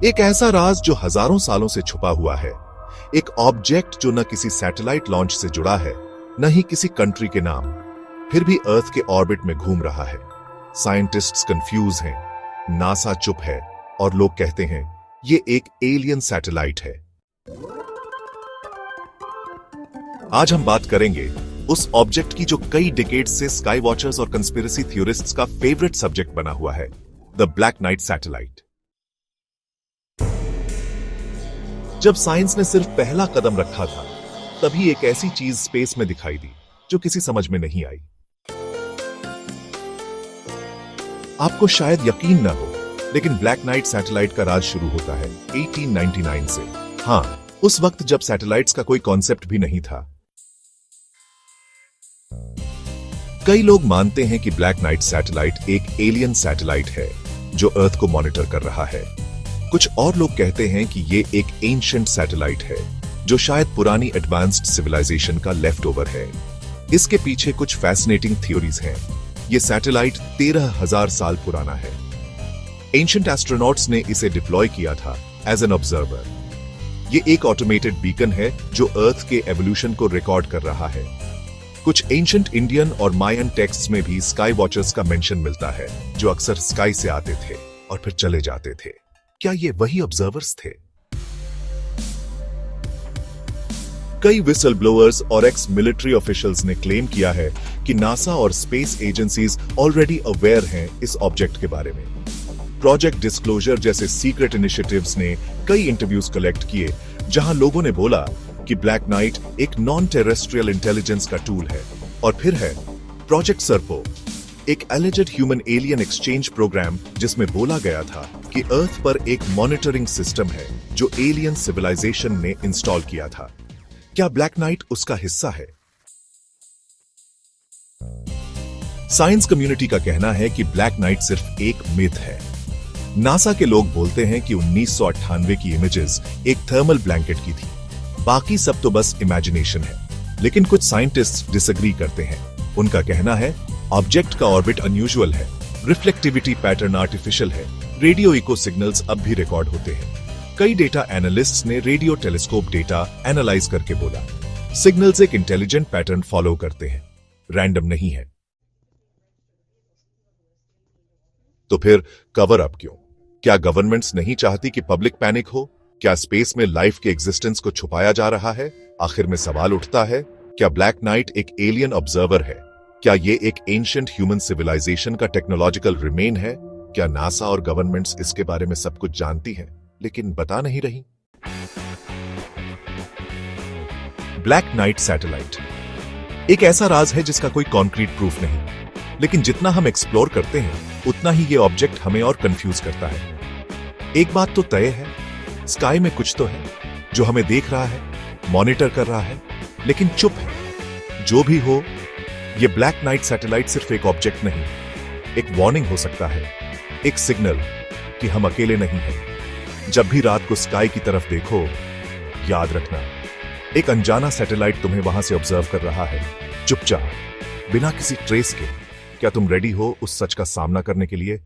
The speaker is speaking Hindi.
एक ऐसा राज जो हजारों सालों से छुपा हुआ है, एक ऑब्जेक्ट जो न किसी सैटेलाइट लॉन्च से जुड़ा है, न ही किसी कंट्री के नाम, फिर भी अर्थ के ऑर्बिट में घूम रहा है। साइंटिस्ट्स कंफ्यूज हैं, नासा चुप है और लोग कहते हैं ये एक एलियन सैटेलाइट है। आज हम बात करेंगे उस ऑब्जेक्ट की जो कई डिकेड से स्काई वॉचर्स और कंस्पिरेसी थ्योरिस्ट्स का फेवरेट सब्जेक्ट बना हुआ है, द ब्लैक नाइट सैटेलाइट। जब साइंस ने सिर्फ पहला कदम रखा था, तभी एक ऐसी चीज स्पेस में दिखाई दी जो किसी समझ में नहीं आई। आपको शायद यकीन न हो, लेकिन ब्लैक नाइट सैटेलाइट का राज शुरू होता है 1899 से। हां, उस वक्त जब सैटेलाइट्स का कोई कॉन्सेप्ट भी नहीं था। कई लोग मानते हैं कि ब्लैक नाइट सैटेलाइट एक एलियन सैटेलाइट है जो अर्थ को मॉनिटर कर रहा है। कुछ और लोग कहते हैं कि ये एक एंशिएंट सैटेलाइट है जो शायद पुरानी एडवांस्ड सिविलाइजेशन का लेफ्ट ओवर है। इसके पीछे कुछ फैसिनेटिंग थ्योरीज हैं। ये सैटेलाइट 13,000 साल पुराना है। एंशिएंट एस्ट्रोनॉट्स ने इसे डिप्लॉय किया था एज एन ऑब्जर्वर। ये एक ऑटोमेटेड बीकन है जो अर्थ के एवोल्यूशन को रिकॉर्ड कर रहा है। कुछ एंशिएंट इंडियन और मायन टेक्स्ट्स में भी स्काई वॉचर्स का मेंशन मिलता है, जो अक्सर स्काई से आते थे और फिर चले जाते थे। क्या ये वही ऑब्जर्वर्स थे? कई विसल ब्लोअर्स और एक्स मिलिट्री ऑफिशियल्स ने क्लेम किया है कि नासा और स्पेस एजेंसीज ऑलरेडी अवेयर हैं इस ऑब्जेक्ट के बारे में। प्रोजेक्ट डिस्क्लोजर जैसे सीक्रेट इनिशिएटिव्स ने कई इंटरव्यूज कलेक्ट किए जहां लोगों ने बोला कि ब्लैक नाइट एक नॉन टेरेस्ट्रियल इंटेलिजेंस का टूल है। और फिर है प्रोजेक्ट सर्पो, एक alleged human alien exchange program जिसमें बोला गया था कि अर्थ पर एक मॉनिटरिंग सिस्टम है जो एलियन सिविलाइजेशन ने इंस्टॉल किया था। क्या ब्लैक नाइट उसका हिस्सा है? साइंस कम्युनिटी का कहना है कि ब्लैक नाइट सिर्फ एक मिथ है। नासा के लोग बोलते हैं कि 1998 की इमेजेस एक थर्मल ब्लैंकेट की थी, बाकी सब तो बस इमेजिनेशन है। लेकिन कुछ साइंटिस्ट्स डिसएग्री करते हैं। उनका कहना है ऑब्जेक्ट का ऑर्बिट अनयूजुअल है, रिफ्लेक्टिविटी पैटर्न आर्टिफिशियल है, रेडियो इको सिग्नल्स अब भी रिकॉर्ड होते हैं। कई डेटा एनालिस्ट्स ने रेडियो टेलीस्कोप डेटा एनालाइज करके बोला सिग्नल्स एक इंटेलिजेंट पैटर्न फॉलो करते हैं, रैंडम नहीं है। तो फिर कवर अप क्यों? क्या गवर्नमेंट्स नहीं चाहती कि पब्लिक पैनिक हो? क्या स्पेस में लाइफ के एग्जिस्टेंस को छुपाया जा रहा है? आखिर में सवाल उठता है, क्या ब्लैक नाइट एक एलियन ऑब्जर्वर है? क्या ये एक एंशिएंट ह्यूमन सिविलाइजेशन का टेक्नोलॉजिकल रिमेन है? क्या नासा और गवर्नमेंट्स इसके बारे में सब कुछ जानती हैं लेकिन बता नहीं रही? ब्लैक नाइट सैटेलाइट एक ऐसा राज है जिसका कोई कॉन्क्रीट प्रूफ नहीं, लेकिन जितना हम एक्सप्लोर करते हैं उतना ही ये ऑब्जेक्ट हमें और कंफ्यूज करता है। एक बात तो तय है, स्काई में कुछ तो है जो हमें देख रहा है, मॉनिटर कर रहा है, लेकिन चुप है। जो भी हो, ये ब्लैक नाइट सैटेलाइट सिर्फ एक ऑब्जेक्ट नहीं, एक वार्निंग हो सकता है, एक सिग्नल कि हम अकेले नहीं हैं। जब भी रात को स्काई की तरफ देखो, याद रखना, एक अनजाना सैटेलाइट तुम्हें वहां से ऑब्जर्व कर रहा है, चुपचाप, बिना किसी ट्रेस के। क्या तुम रेडी हो उस सच का सामना करने के लिए?